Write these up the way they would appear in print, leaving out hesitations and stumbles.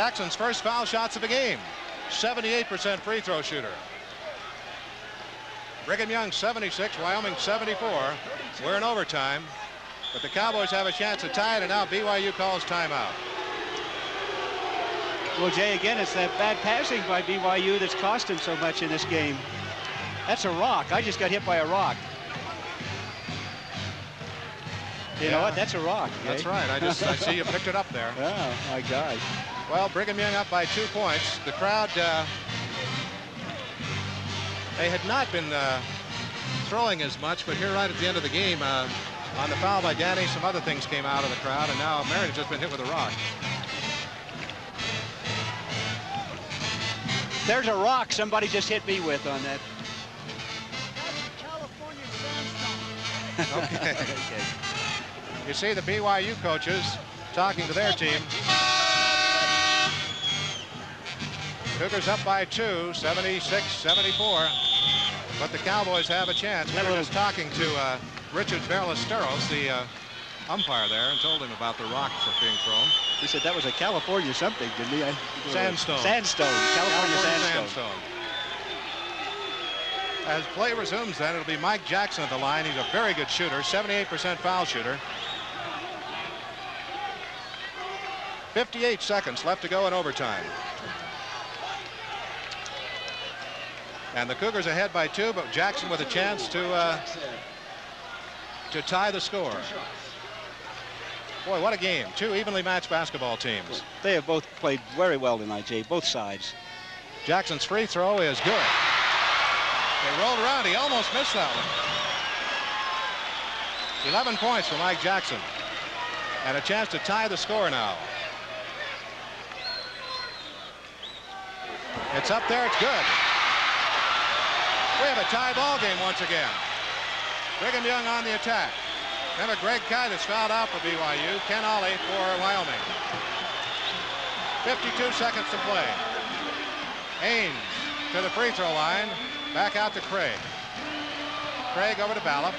Jackson's first foul shots of the game. 78% free throw shooter. Brigham Young 76, Wyoming 74. We're in overtime, but the Cowboys have a chance to tie it, and now BYU calls timeout. Well, Jay, again, it's that bad passing by BYU that's cost him so much in this game. That's a rock. I just got hit by a rock. You know what? That's a rock. Jay. That's right. I see you picked it up there. Oh, my gosh. Well, Brigham Young up by 2 points. The crowd, they had not been throwing as much, but here right at the end of the game, on the foul by Danny, some other things came out of the crowd, and now Merritt's just been hit with a rock. There's a rock somebody just hit me with on that. That's California sandstone. Okay. Okay. You see the BYU coaches talking to their team. Cougars up by 2, 76-74. But the Cowboys have a chance. We were just talking to Richard Ballesteros, the umpire there, and told him about the rock being thrown. He said that was a California something, didn't he? Sandstone. Sandstone. California sandstone. As play resumes then, it'll be Mike Jackson at the line. He's a very good shooter, 78% foul shooter. 58 seconds left to go in overtime. And the Cougars ahead by 2, but Jackson with a chance to tie the score. Boy, what a game. 2 evenly matched basketball teams. They have both played very well tonight, Jay, both sides. Jackson's free throw is good. They rolled around. He almost missed that one. 11 points for Mike Jackson. And a chance to tie the score now. It's up there. It's good. We have a tie ball game once again. Brigham Young on the attack. Remember, Greg Kidas fouled out for BYU. Ken Ollie for Wyoming. 52 seconds to play. Ains to the free throw line. Back out to Craig. Craig over to Ballop.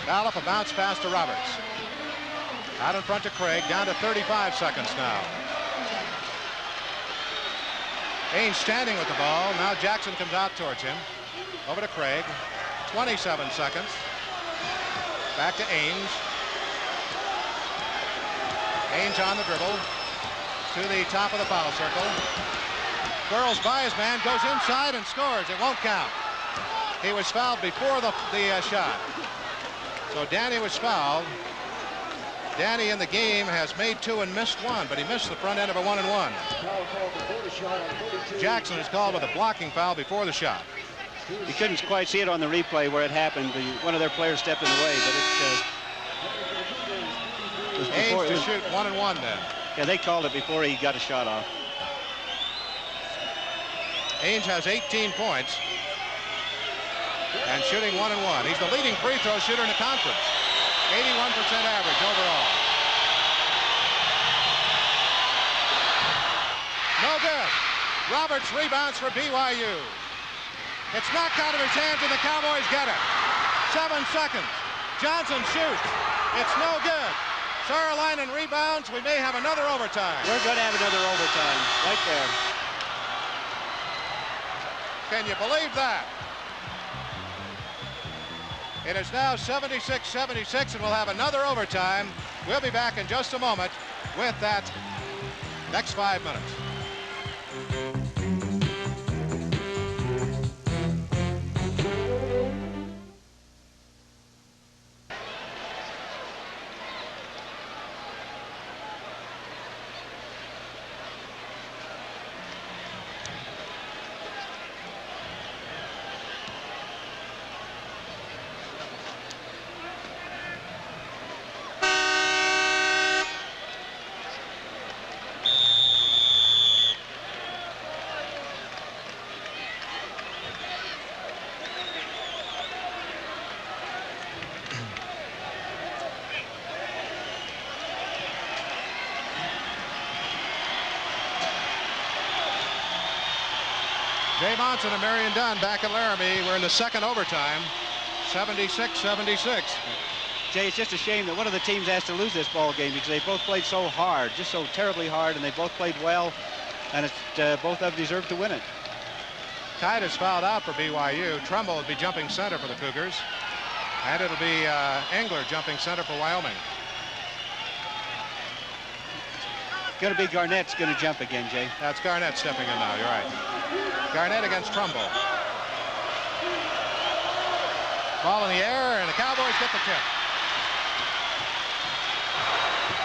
Ballop, a bounce pass to Roberts. Out in front to Craig. Down to 35 seconds now. Ains standing with the ball. Now Jackson comes out towards him. Over to Craig. 27 seconds. Back to Ains. Ains on the dribble. To the top of the foul circle. Curls by his man. Goes inside and scores. It won't count. He was fouled before the shot. So Danny was fouled. Danny in the game has made 2 and missed 1, but he missed the front end of a 1-and-1. Jackson is called with a blocking foul before the shot. You couldn't quite see it on the replay where it happened. One of their players stepped in the way, but it was before. Ains to shoot 1-and-1 then. Yeah, they called it before he got a shot off. Ains has 18 points and shooting 1-and-1. He's the leading free throw shooter in the conference. 81% average overall. No good. Roberts rebounds for BYU. It's knocked out of his hands and the Cowboys get it. 7 seconds. Johnson shoots. It's no good. Saralainen rebounds. We may have another overtime. We're going to have another overtime right there. Can you believe that? It is now 76-76, and we'll have another overtime. We'll be back in just a moment with that next 5 minutes. Jay Monson and Marion Dunn back at Laramie. We're in the second overtime. 76-76. Jay, it's just a shame that one of the teams has to lose this ball game because they both played so hard, just so terribly hard, and they both played well, and both of them deserve to win it. Kite is fouled out for BYU. Trumbull will be jumping center for the Cougars, and it'll be Engler jumping center for Wyoming. Going to be Garnett's going to jump again, Jay. That's Garnett stepping in now. You're right. Garnett against Trumbull. Ball in the air, and the Cowboys get the tip.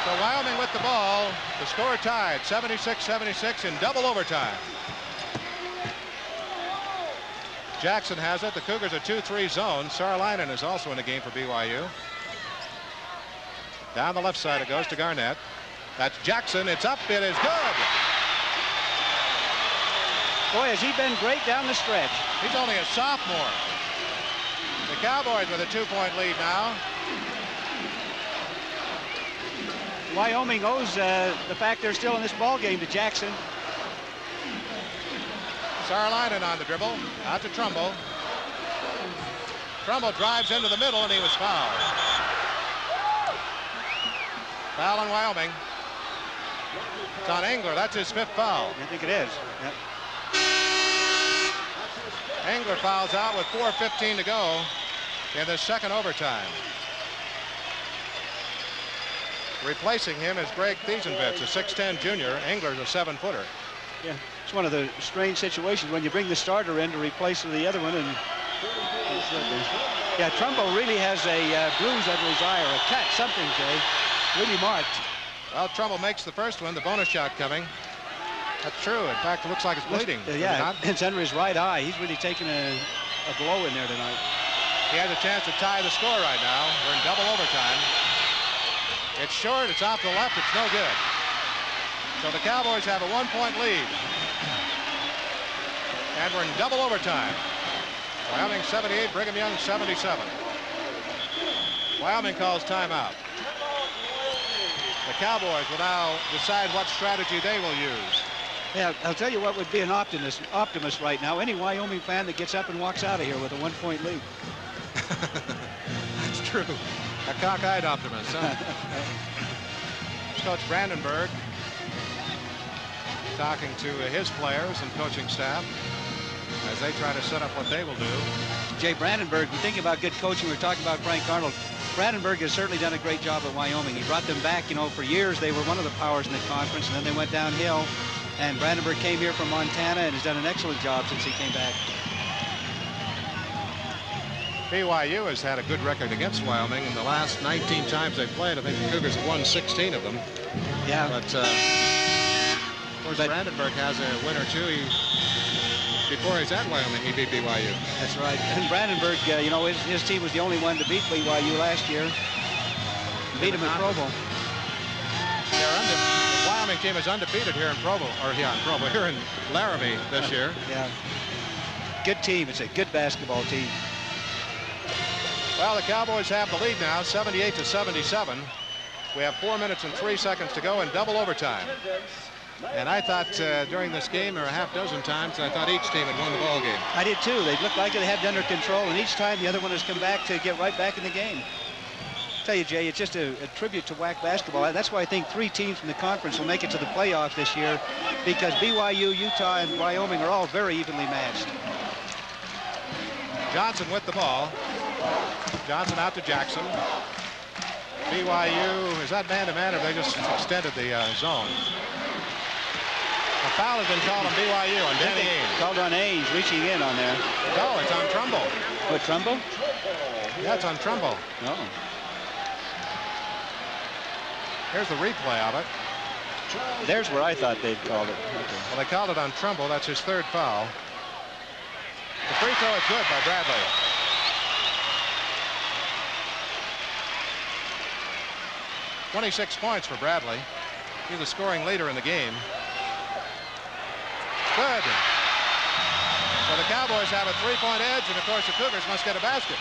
So Wyoming with the ball. The score tied, 76-76 in double overtime. Jackson has it. The Cougars are 2-3 zone. Sarlainen is also in the game for BYU. Down the left side it goes to Garnett. That's Jackson. It's up. It is good. Boy, has he been great down the stretch. He's only a sophomore. The Cowboys with a 2-point lead now. Wyoming owes the fact they're still in this ball game to Jackson. Sarlainen on the dribble. Out to Trumbull. Trumbull drives into the middle, and he was fouled. Foul on Wyoming. It's on Engler. That's his 5th foul. I think it is. Yep. Engler fouls out with 4:15 to go in the second overtime. Replacing him is Greg Thiesenvitz, a 6'10 junior. Engler's a 7-footer. Yeah, it's one of the strange situations when you bring the starter in to replace the other one. And yeah, Trumbull really has a bruise under his eye, or a cut, something, Jay. Really marked. Well, Trumbull makes the first one, the bonus shot coming. That's true. In fact, it looks like it's bleeding. Yeah, it's under his right eye. He's really taking a blow in there tonight. He has a chance to tie the score right now. We're in double overtime. It's short. It's off the left. It's no good. So the Cowboys have a 1-point lead. And we're in double overtime. Wyoming 78, Brigham Young 77. Wyoming calls timeout. The Cowboys will now decide what strategy they will use. Yeah, I'll tell you what would be an optimist right now. Any Wyoming fan that gets up and walks out of here with a 1-point lead. That's true. A cockeyed optimist, huh? Coach Brandenburg talking to his players and coaching staff as they try to set up what they will do. Jay, Brandenburg, we're thinking about good coaching. We're talking about Frank Arnold. Brandenburg has certainly done a great job at Wyoming. He brought them back, you know, for years they were one of the powers in the conference, and then they went downhill. And Brandenburg came here from Montana and has done an excellent job since he came back. BYU has had a good record against Wyoming. In the last 19 times they've played, I think the Cougars have won 16 of them. Yeah. But, of course, Brandenburg has a win or two. Before he's at Wyoming, he beat BYU. That's right. And Brandenburg, you know, his team was the only one to beat BYU last year. Beat him in Provo. The Wyoming team is undefeated here in Provo, here in Laramie this year. Yeah. Good team. It's a good basketball team. Well, the Cowboys have the lead now, 78-77. We have 4 minutes and 3 seconds to go in double overtime. And I thought during this game, there were a half dozen times, I thought each team had won the ball game. I did too. They looked like they had it under control, and each time the other one has come back to get right back in the game. I tell you, Jay, it's just a tribute to WAC basketball. That's why I think 3 teams from the conference will make it to the playoffs this year, because BYU, Utah, and Wyoming are all very evenly matched. Johnson with the ball. Johnson out to Jackson. BYU, is that man-to-man, or they just extended the zone? A foul has been called on BYU on Danny Ainge. Called on Ainge, reaching in on there. No, it's on Trumbull. What, Trumbull? Yeah, it's on Trumbull. No. Here's the replay of it. There's where I thought they'd called it. Okay. Well, they called it on Trumbull. That's his 3rd foul. The free throw is good by Bradley. .26 points for Bradley. He's the scoring leader in the game. Good. So the Cowboys have a 3-point edge, and of course the Cougars must get a basket.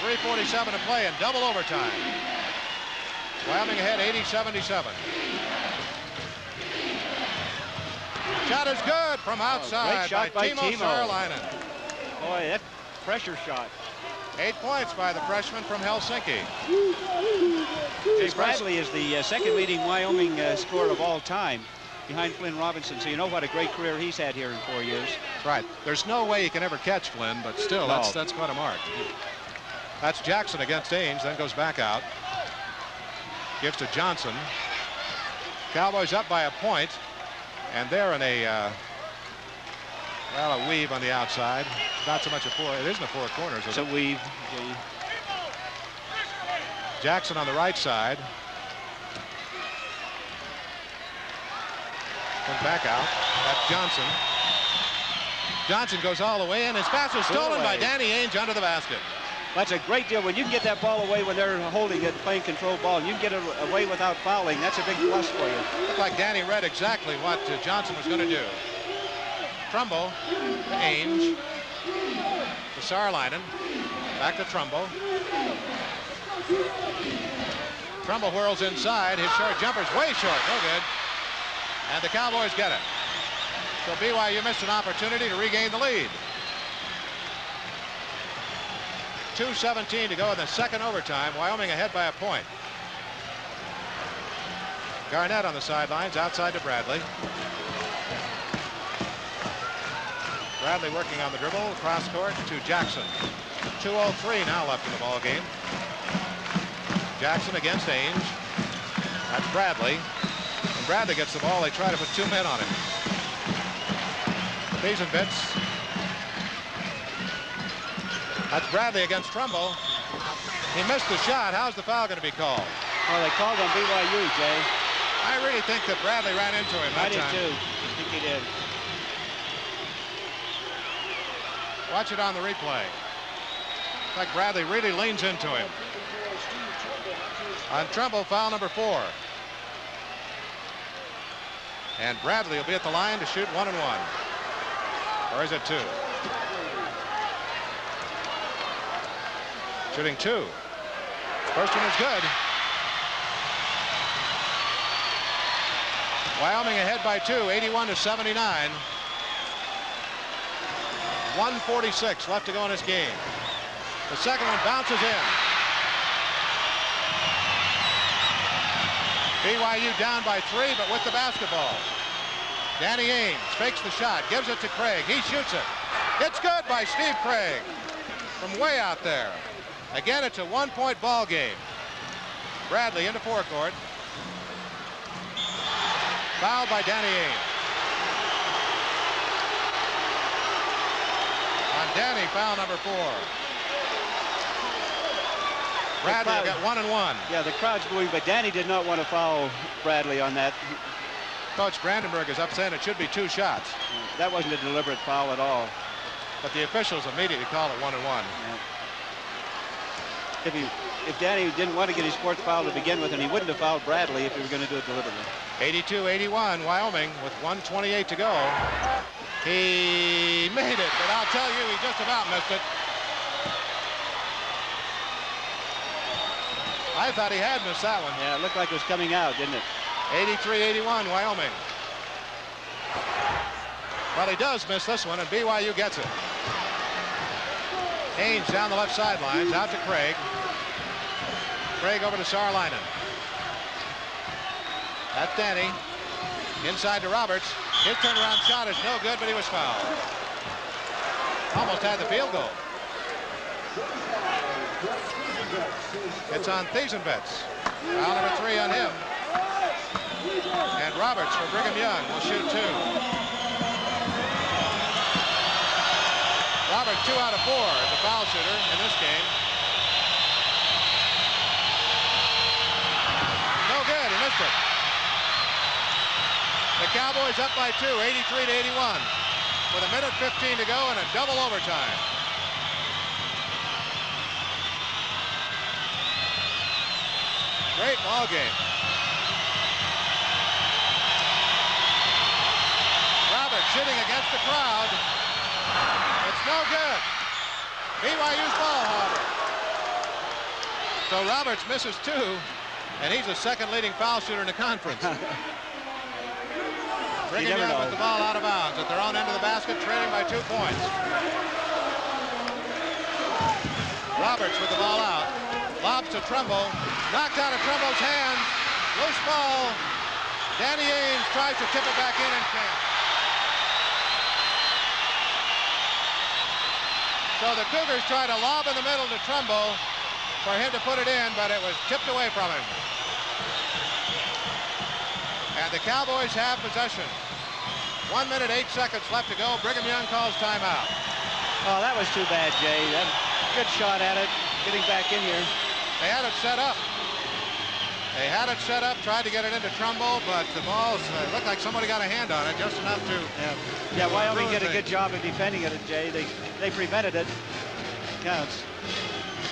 3:47 to play in double overtime. Wyoming ahead 80-77. Shot is good from outside great shot by Timo Sarlainen. Boy, that pressure shot. 8 points by the freshman from Helsinki. Jay Bradley is the second leading Wyoming scorer of all time, behind Flynn Robinson, so you know what a great career he's had here in 4 years. Right. There's no way he can ever catch Flynn, but still, No. that's quite a mark. That's Jackson against Ames, then goes back out. Gives to Johnson. Cowboys up by a point, and they're in a weave on the outside. Not so much a four. It isn't a four corners. It's a weave. Jackson on the right side. Comes back out. That's Johnson. Johnson goes all the way in. His pass is stolen by Danny Ainge under the basket. That's a great deal. When you can get that ball away when they're holding it, playing control ball, and you can get it away without fouling, that's a big plus for you. Looked like Danny read exactly what Johnson was going to do. Trumbo to Ainge. To Saarinen. Back to Trumbo. Trumbo whirls inside. His short jumper's way short. No good. And the Cowboys get it. So BYU missed an opportunity to regain the lead. 2:17 to go in the second overtime. Wyoming ahead by a point. Garnett on the sidelines, outside to Bradley. Bradley working on the dribble, cross court to Jackson. 2:03 now left in the ball game. Jackson against Ainge. That's Bradley. When Bradley gets the ball, they try to put two men on him. These and bits. That's Bradley against Trumbo. He missed the shot. How's the foul going to be called? Well, they called on BYU, Jay. I really think that Bradley ran into him that time. I did too. I think he did. Watch it on the replay. Looks like Bradley really leans into him. On Trumbo, foul number 4. And Bradley will be at the line to shoot 1 and 1. Or is it 2? Shooting 2. First one is good. Wyoming ahead by 2, 81-79. 1:46 left to go in this game. The second one bounces in. BYU down by 3, but with the basketball. Danny Ainge fakes the shot, gives it to Craig. He shoots it. It's good by Steve Craig from way out there. Again, it's a 1-point ball game. Bradley into forecourt. Fouled by Danny Ainge. On Danny, foul number 4. Bradley will get 1 and 1. Yeah, the crowd's booing, but Danny did not want to foul Bradley on that. Coach Brandenburg is up saying it should be 2 shots. That wasn't a deliberate foul at all. But the officials immediately call it 1 and 1. Yeah. If Danny didn't want to get his 4th foul to begin with, and he wouldn't have fouled Bradley if he were going to do it deliberately. 82-81, Wyoming with 1:28 to go. He made it, but I'll tell you, he just about missed it. I thought he had missed that one. Yeah, it looked like it was coming out, didn't it? 83-81, Wyoming. Well, he does miss this one, and BYU gets it. Ainge down the left sidelines, out to Craig. Craig over to Saarinen. That's Danny. Inside to Roberts. His turnaround shot is no good, but he was fouled. Almost had the field goal. It's on Thiesenbetz. Foul number 3 on him. And Roberts for Brigham Young will shoot 2. Roberts 2 out of 4 is the foul shooter in this game. No good, he missed it. The Cowboys up by 2, 83-81. With 1:15 to go and a double overtime. Great ball game. Roberts shooting against the crowd. It's no good. BYU's ball, however. So Roberts misses 2, and he's the second leading foul shooter in the conference. Brigham Young with the ball out of bounds at their own end of the basket, trailing by 2 points. Roberts with the ball out. Lobs to Trumbo. Knocked out of Trumbo's hands. Loose ball. Danny Ainge tries to tip it back in and can't. So the Cougars try to lob in the middle to Trumbo for him to put it in, but it was tipped away from him. And the Cowboys have possession. 1 minute, 8 seconds left to go. Brigham Young calls timeout. Oh, that was too bad, Jay. That good shot at it, getting back in here. They had it set up. They had it set up, tried to get it into Trumbo, but the ball looked like somebody got a hand on it, just enough to... Yeah, Wyoming did a good job of defending it, Jay. They prevented it. Counts.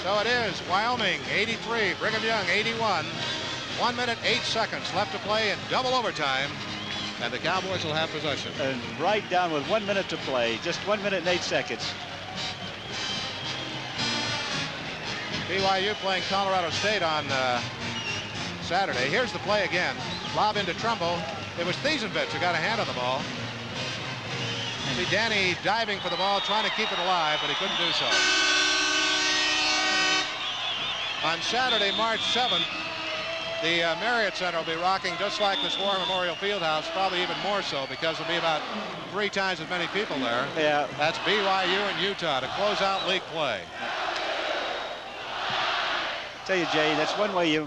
So it is Wyoming 83, Brigham Young 81. 1 minute, 8 seconds left to play in double overtime, and the Cowboys will have possession. And right down with 1 minute to play, just 1 minute and 8 seconds. BYU playing Colorado State on Saturday. Here's the play again. Lob into Trumbo. It was Thiesenvitz who got a hand on the ball. See Danny diving for the ball, trying to keep it alive, but he couldn't do so. On Saturday, March 7th, the Marriott Center will be rocking just like this War Memorial Fieldhouse, probably even more so because there'll be about 3 times as many people there. Yeah. That's BYU and Utah to close out league play. Tell you, Jay, that's one way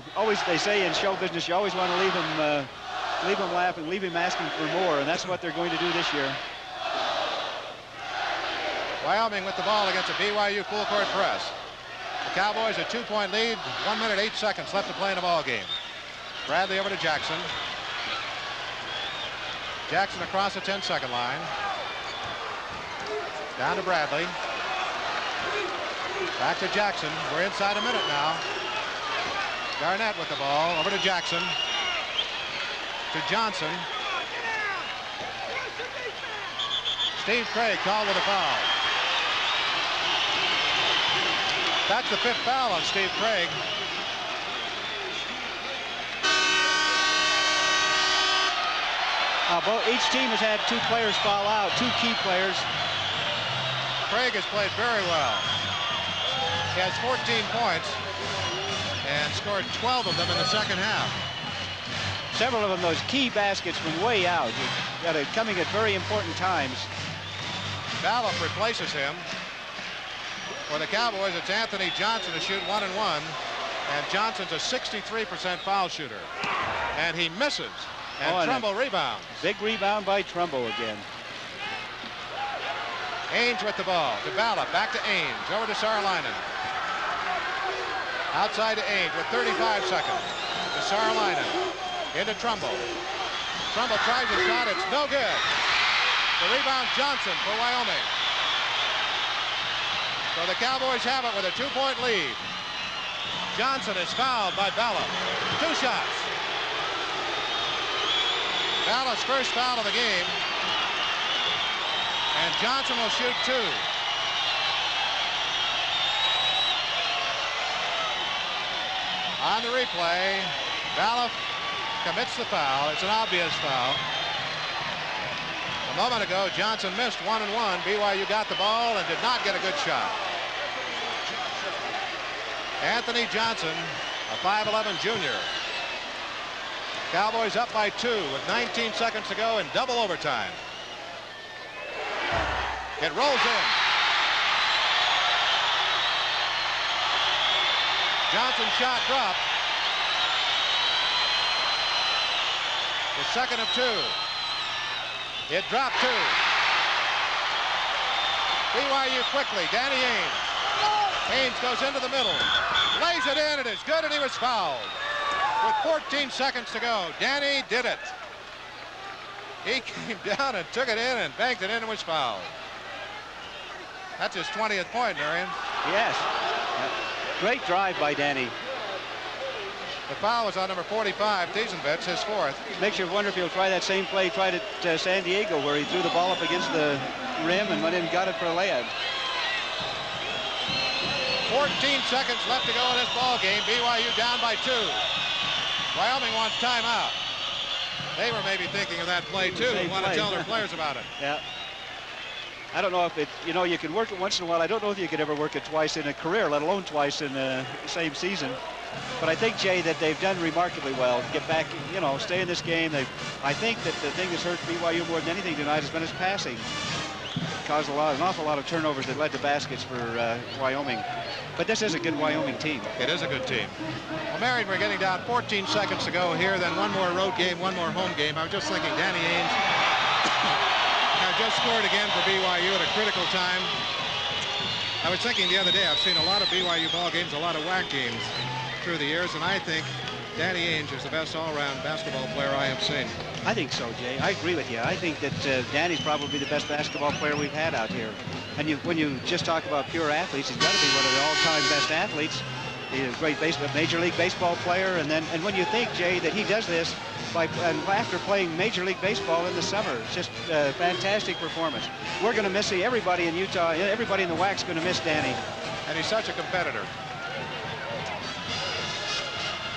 they say in show business, you always want to leave him laughing, leave him asking for more, and that's what they're going to do this year. Wyoming with the ball against a BYU full court press. The Cowboys a 2-point lead, 1 minute, 8 seconds left to play in the ball game. Bradley over to Jackson. Jackson across the 10-second line. Down to Bradley. Back to Jackson. We're inside a minute now. Garnett with the ball over to Jackson. To Johnson. Steve Craig called with a foul. That's the 5th foul on Steve Craig. Each team has had 2 players foul out, 2 key players. Craig has played very well. He has 14 points and scored 12 of them in the second half. Several of them, those key baskets from way out. You've got it coming at very important times. Balloff replaces him. For the Cowboys, it's Anthony Johnson to shoot 1 and 1. And Johnson's a 63% foul shooter. And he misses. And Trumbo rebounds. Big rebound by Trumbo again. Ainge with the ball to Balloff. Back to Ainge. Over to Saarlainen. Outside to Ainge with 35 seconds. To Saarlainen. Into Trumbo. Trumbo tries a shot. It's no good. The rebound Johnson for Wyoming. So the Cowboys have it with a 2-point lead. Johnson is fouled by Balloff. 2 shots. Balloff's first foul of the game. And Johnson will shoot 2. On the replay, Balloff commits the foul. It's an obvious foul. A moment ago, Johnson missed 1 and 1. BYU got the ball and did not get a good shot. Anthony Johnson, a 5'11" junior. Cowboys up by 2 with 19 seconds to go in double overtime. It rolls in. Johnson's shot dropped. The second of 2. It dropped 2. BYU quickly. Danny Ainge. Ainge goes into the middle. Lays it in. It is good, and he was fouled. With 14 seconds to go, Danny did it. He came down and took it in and banked it in and was fouled. That's his 20th point, Darian. Yes. Great drive by Danny. The foul was on number 45, Thiesenvitz, his 4th. Makes you wonder if he'll try that same play he tried at San Diego, where he threw the ball up against the rim and went in and got it for a layup. 14 seconds left to go in this ball game. BYU down by 2. Wyoming wants timeout. They were maybe thinking of that play too. They want to tell their players about it. Yeah. I don't know if it, you know, you can work it once in a while. I don't know if you could ever work it twice in a career, let alone twice in the same season. But I think, Jay, that they've done remarkably well. Get back, you know, stay in this game. I think that the thing that's hurt BYU more than anything tonight has been his passing. Caused an awful lot of turnovers that led to baskets for Wyoming. But this is a good Wyoming team. It is a good team. Well, Marion, we're getting down 14 seconds to go here. Then one more road game, one more home game. I was just thinking Danny Ainge has just scored again for BYU at a critical time. I was thinking the other day, I've seen a lot of BYU ball games, a lot of WAC games through the years, and I think Danny Ainge is the best all-around basketball player I have seen. I think so, Jay. I agree with you. I think that Danny's probably the best basketball player we've had out here. And when you just talk about pure athletes, he's got to be one of the all-time best athletes. He's a great Major League Baseball player. And when you think, Jay, that he does this after playing Major League Baseball in the summer, it's just a fantastic performance. We're going to miss everybody in Utah. Everybody in the WAC's going to miss Danny. And he's such a competitor.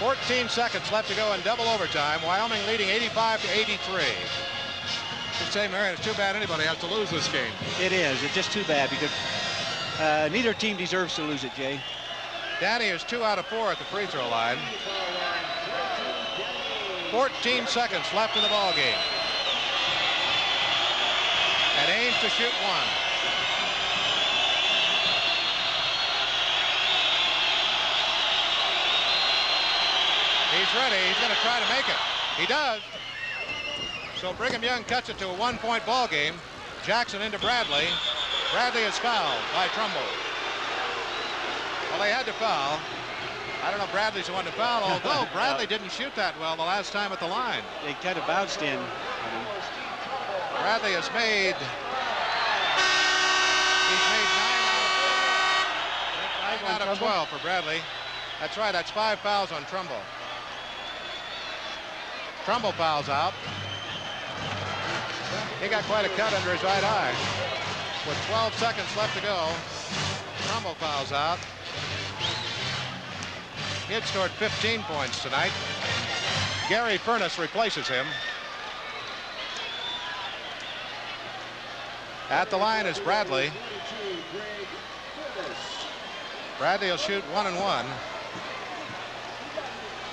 14 seconds left to go in double overtime. Wyoming leading 85-83. To say, Marion, it's too bad anybody has to lose this game. It is. It's just too bad because neither team deserves to lose it, Jay. Danny is 2 out of 4 at the free throw line. 14 seconds left in the ball game. And Ainge to shoot one. He's ready. He's going to try to make it. He does. So Brigham Young cuts it to a 1-point ball game. Jackson into Bradley. Bradley is fouled by Trumbull. Well, they had to foul. I don't know if Bradley's the one to foul, although Bradley didn't shoot that well the last time at the line. They kind of bounced in. Bradley has made... He's made 9 out of 12 for Bradley. That's right, that's 5 fouls on Trumbull. Trumbull fouls out. He got quite a cut under his right eye. With 12 seconds left to go, Trumbull fouls out. He had scored 15 points tonight. Gary Furness replaces him. At the line is Bradley. Bradley will shoot 1 and 1.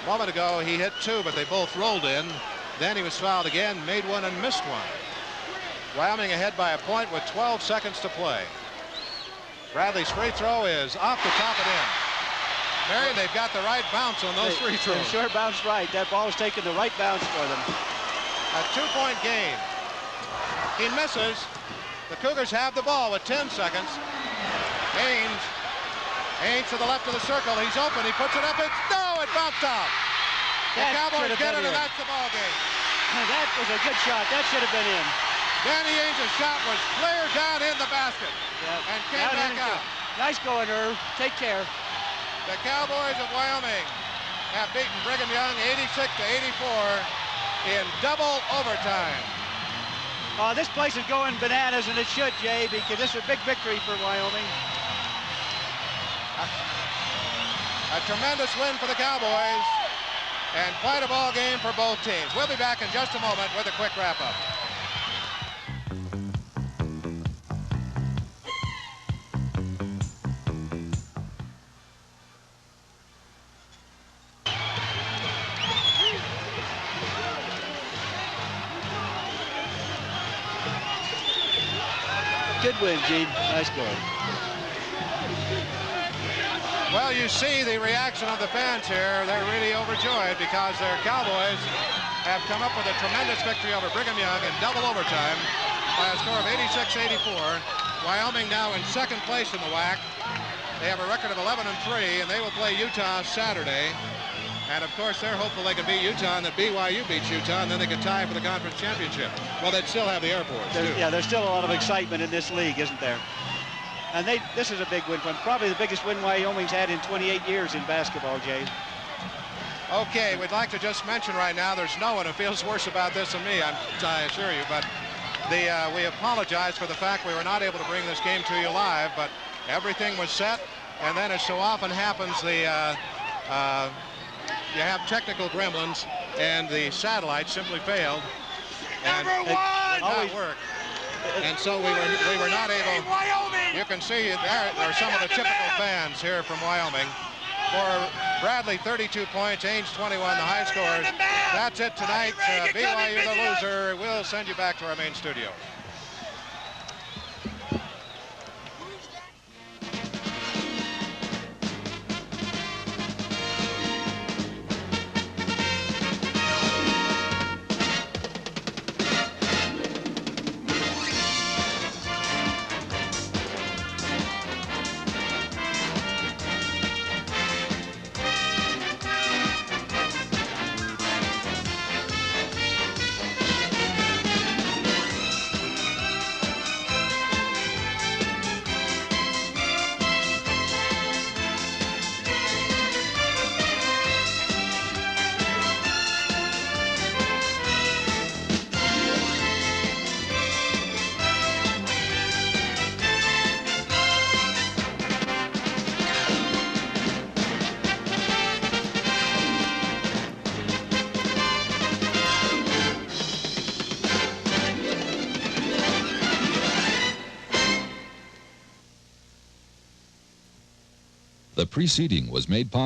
A moment ago, he hit 2, but they both rolled in. Then he was fouled again, made 1 and missed 1. Wyoming ahead by a point with 12 seconds to play. Bradley's free throw is off the top and in. Marion, they've got the right bounce on those free throws. They sure bounced right. That ball is taking the right bounce for them. A 2-point game. He misses. The Cougars have the ball with 10 seconds. Ainge to the left of the circle. He's open. He puts it up. It bounced off. The Cowboys get it, and that's the ball game. That was a good shot. That should have been in. Danny Ainge's shot was clear down in the basket and came back out. Nice going, Irv. Take care. The Cowboys of Wyoming have beaten Brigham Young 86-84 in double overtime. This place is going bananas, and it should, Jay, because this is a big victory for Wyoming. A tremendous win for the Cowboys and quite a ball game for both teams. We'll be back in just a moment with a quick wrap-up. Good win, Gene. Nice going. Well, you see the reaction of the fans here. They're really overjoyed because their Cowboys have come up with a tremendous victory over Brigham Young in double overtime by a score of 86-84. Wyoming now in second place in the WAC. They have a record of 11-3, and they will play Utah Saturday. And, of course, they're hopeful they can beat Utah and that BYU beats Utah, and then they can tie for the conference championship. Well, they'd still have the Air Force, too. Yeah, there's still a lot of excitement in this league, isn't there? And this is a big win for them. Probably the biggest win Wyoming's had in 28 years in basketball, Jay. Okay, we'd like to just mention right now, there's no one who feels worse about this than me, I assure you. But we apologize for the fact we were not able to bring this game to you live, but everything was set. And then, as so often happens, you have technical gremlins, and the satellite simply failed. And it did not work. And so we were not able. You can see there are some of the typical fans here from Wyoming. For Bradley, 32 points, Ames 21, the high scores. That's it tonight. BYU the loser. We'll send you back to our main studio. The preceding was made possible